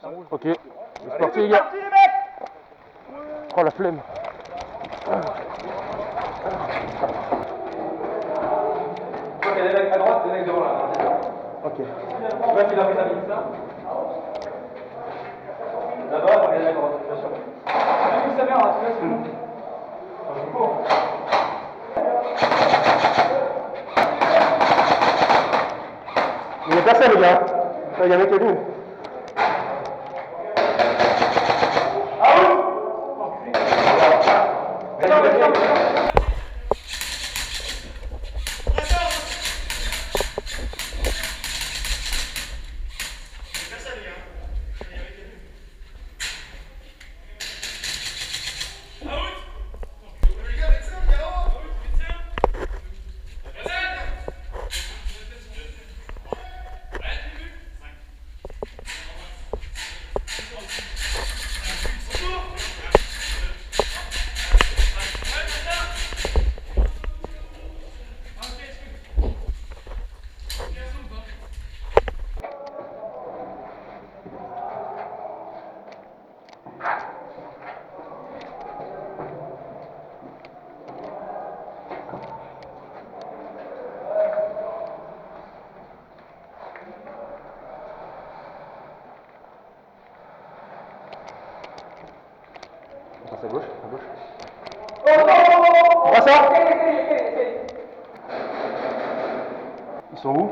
Ok, c'est parti les gars. Oh la flemme. Il y a des mecs à droite, des mecs devant là. Ok. Je sais pas s'il a pris sa minute ça. Là-bas, il y a des mecs à droite, bien sûr. Vu sa mère là, tu vois, c'est bon. Je cours. Il y a personne les gars. Il y a un mec à nous. On passe à gauche, à gauche. On va ça. Ils sont où?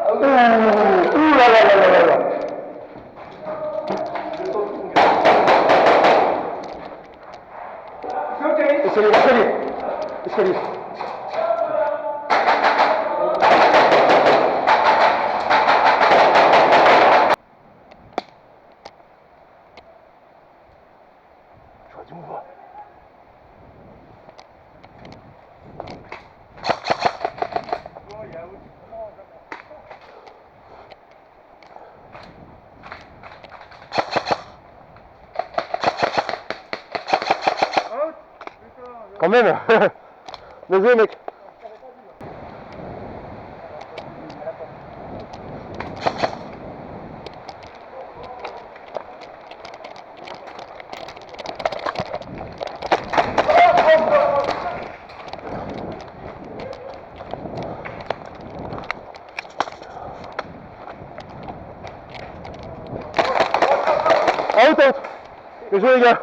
Ouh là là là là là. Escalier, escalier. Escalier. J'aurais dû m'ouvrir. Quand même. Désolé mec. Out, out. Désolé les gars.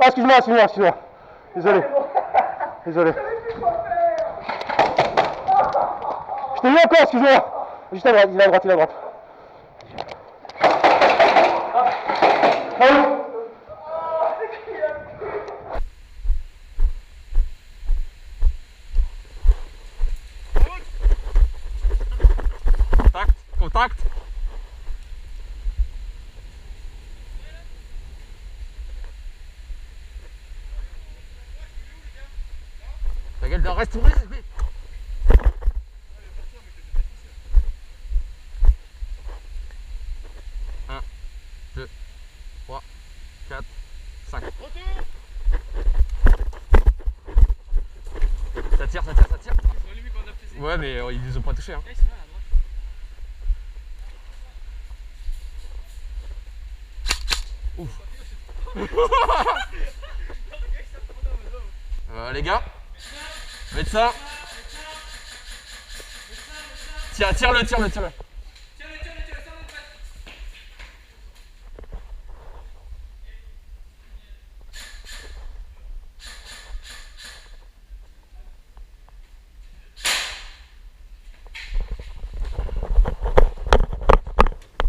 Ah, excuse-moi, excuse-moi, excuse-moi. Désolé. Désolé. Je t'ai vu encore, excuse-moi. Juste à droite, il est à droite, il est à droite. Ah oui. Contact, contact. Ta gueule, reste tourné. 1, 2, 3, 4, 5. Ça tire, ça tire, ça tire. Ouais, mais ils les ont pas touchés. Hein. Ouf. Les gars, médecin. Tiens, tire-le, tire-le, tire-le.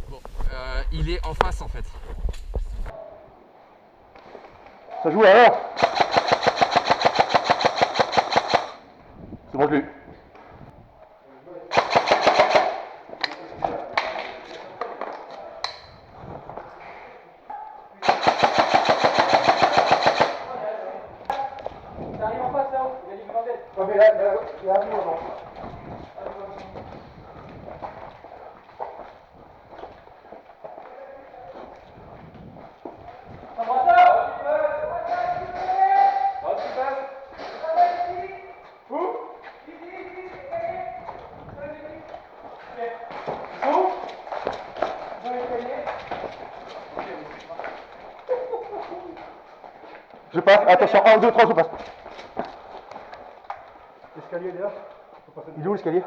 Bon, il est en face en fait. Ça joue alors. C'est bon, je l'ai eu. Ça arrive en face là-haut, il y a du bordel. Ouais, mais là, il y a un jour avant. Je passe, attention, 1, 2, 3, je passe. L'escalier déjà. Il est où l'escalier?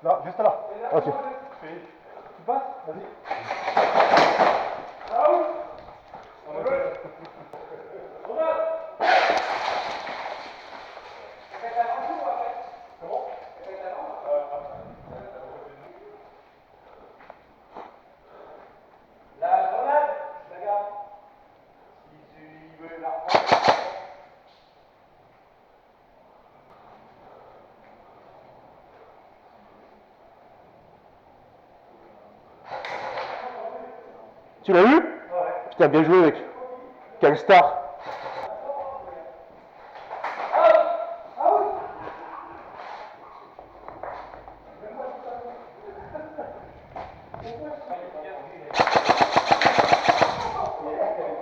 Là, juste là. Ok. Tu passes? Vas-y. Tu l'as eu? Putain, bien joué mec. Quelle star.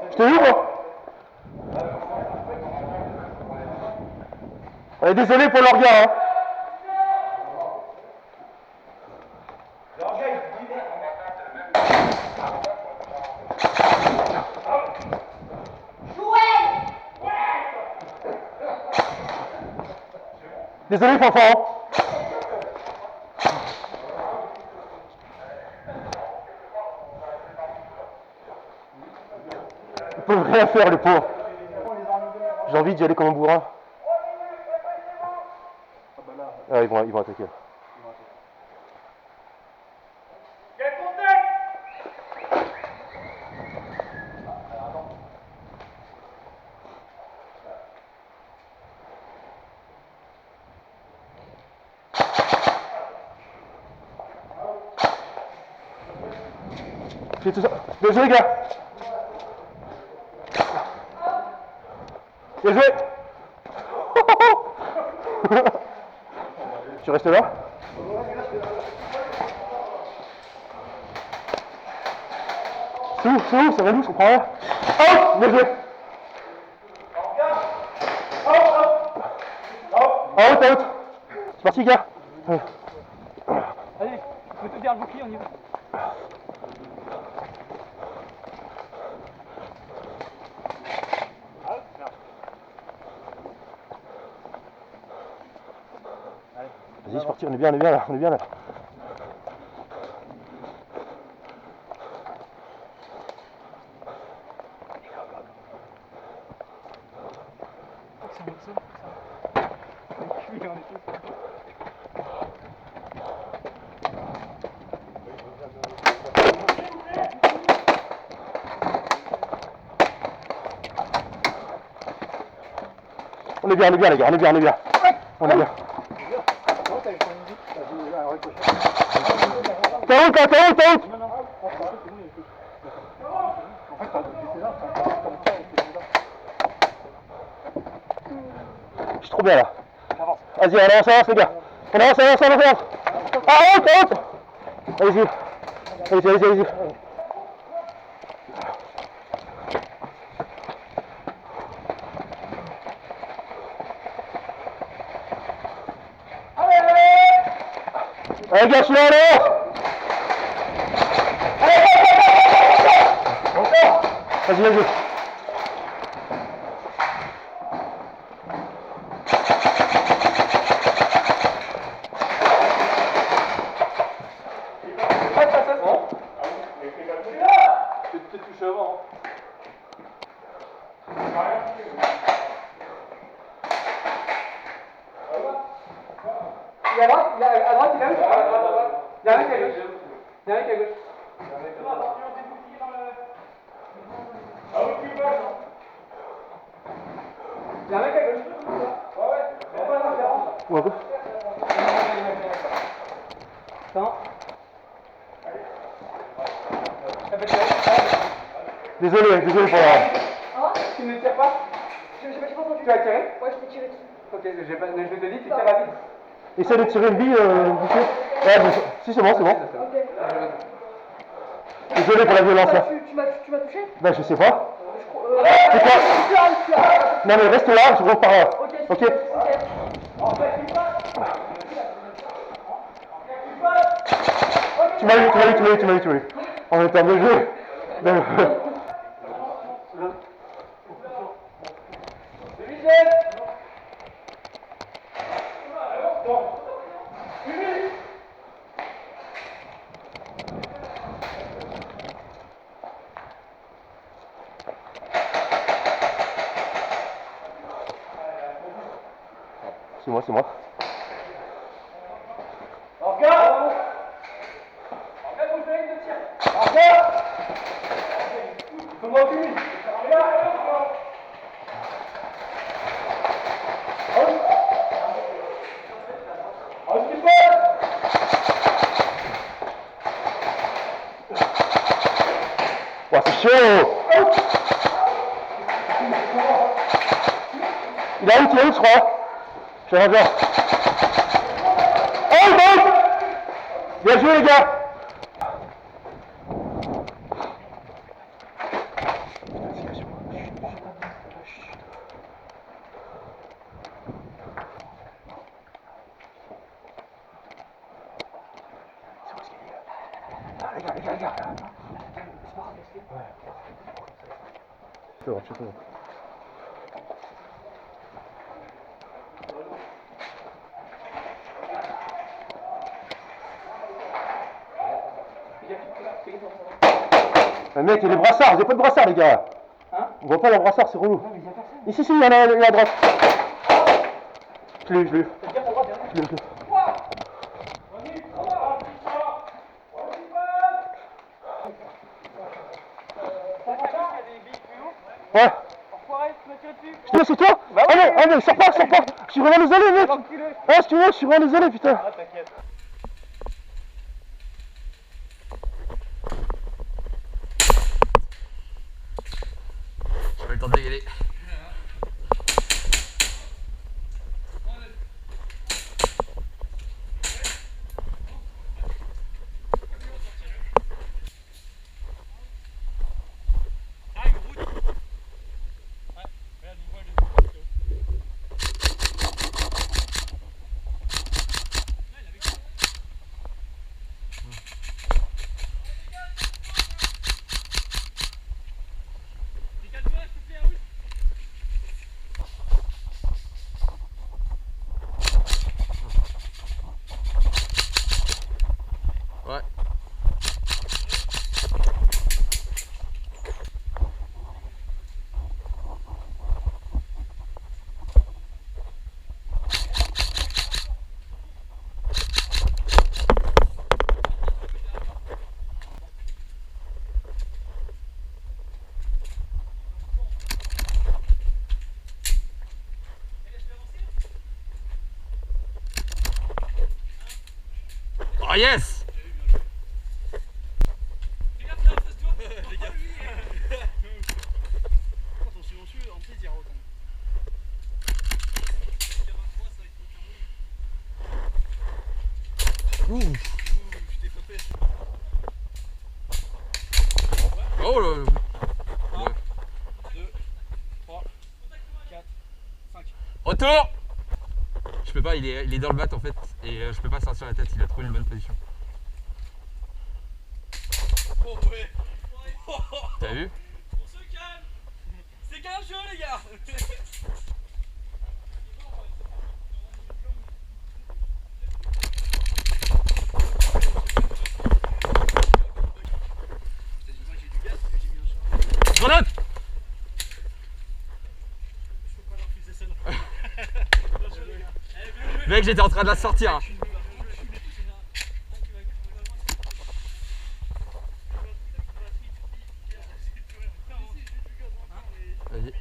Je t'ai eu moi? On est désolé pour leur gars hein. Désolé Fanfan. Ils peuvent rien faire les pauvres. J'ai envie d'y aller comme un bourrin. Ah, ils vont attaquer. J'ai tout ça. Désolé gars. Bien joué. Tu restes là? C'est où? Ça va d'où? Je comprends rien. Out! Bien joué. Out! C'est parti gars. Allez, je peux te dire le bouclier, on y va. Vas-y, c'est parti, on est bien là, on est bien là. On est bien les gars, on est bien. On est bien. T'as honte. Je suis trop bien là. Vas-y, on avance les gars. On avance. Ah, honte. Allez-y. Allez gars, je suis là, Vas-y. T'es touché avant. Il y a à droite, il y a à droite, il y a à gauche. Il y a un mec à gauche. Il y a un mec à gauche. Il y a un mec à gauche. Ouais. Attends. Désolé pour la... Tu ne tires pas? J'ai pas entendu. Tu as tiré? Ouais, je t'ai tiré dessus. Ok, je te dis, tu tires à vide. Essaye de tirer une bille, Si, c'est bon. Ok. Désolé pour la violence là. Tu m'as touché? Ben, je sais pas. C'est quoi? Non mais reste là, je repars là. Ok. Tu m'as eu. On est en deux jeux. C'est moi, c'est moi. Regarde! Regarde ton collègue de tir! Regarde! Il faut me reculer! Regarde! Ouais, c'est chaud! Il a out, je crois. Je reviens. Oh, bien joué, les gars! Les gars. C'est bon, c'est bon. Mec, il y a des brassards, vous avez pas de brassard, les gars. Hein? On voit pas leur brassard, c'est relou. Ici, il y en a à droite. Je l'ai eu. Ouais. Je te laisse, c'est toi? Ah mais sors pas. Je suis vraiment désolé, mec. Ah, si tu veux, je suis vraiment désolé, putain. Ah, t'inquiète. J'ai pas le temps de dégainer. Ouais. Oh yes! Ouh. Oh là là. 2, 3, 4, 5. Retour! Je peux pas, il est dans le bat en fait, et je peux pas sortir la tête, il a trouvé une bonne position. Oh ouais. T'as vu? On se calme. C'est qu'un jeu, les gars. Grenade! Mec, j'étais en train de la sortir. Vas-y.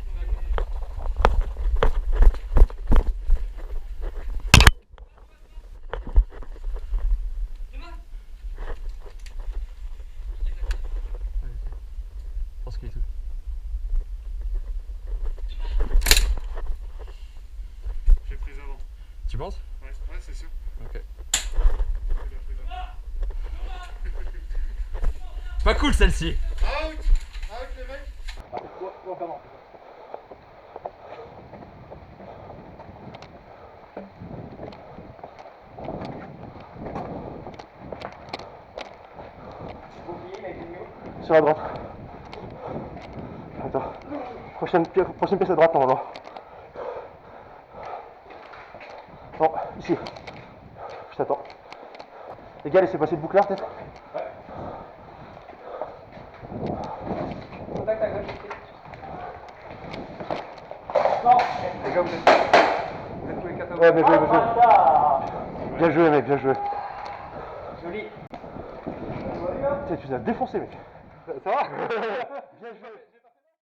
Je pense qu'il est tout. J'ai pris avant. Tu penses? Ouais, c'est sûr. Ok. Pas cool celle-ci. Out les mecs. Sur la droite. Attends. Prochaine pièce à droite, normalement. Non, ici. Je t'attends. Les gars, laissez passer le bouclard peut-être. Vincent. Les gars, vous êtes tous les 14. Ouais, bien joué, bien joué. Ah, Bien joué, mec, bien joué. joli. Tu sais, tu nous as défoncé, mec. Ça va? Bien joué.